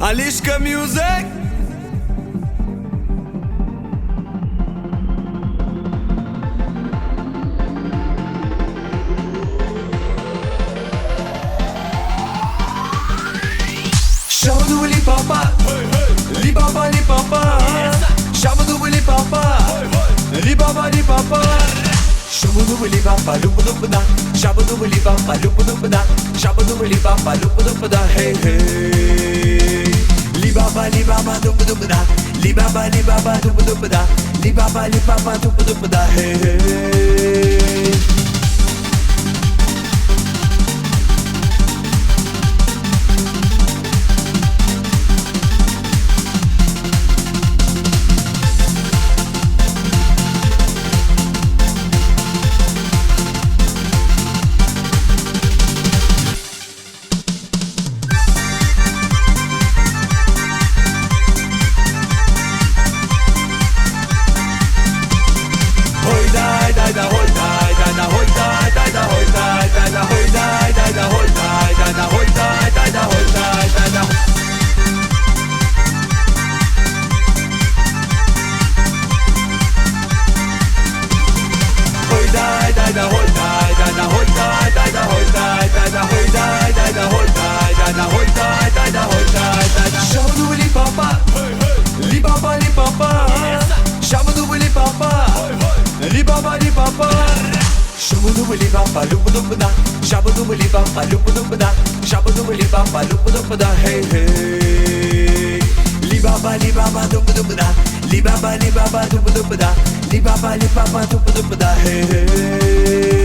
Alishka Music. Shabadoo papa, li papa li papa. Shabadoo papa, li papa li papa. Shabadoo papa, lupa lupa da. Shabadoo papa, lupa lupa da. Shabadoo papa, lupa lupa da. Hey hey. Li baba lupa lupa da. Li baba lupa lupa da. Li baba lupa lupa da. Hey hey. Hey hey. Li baba dupa dupa da. Li baba dupa dupa da. Li baba dupa dupa da. Hey hey.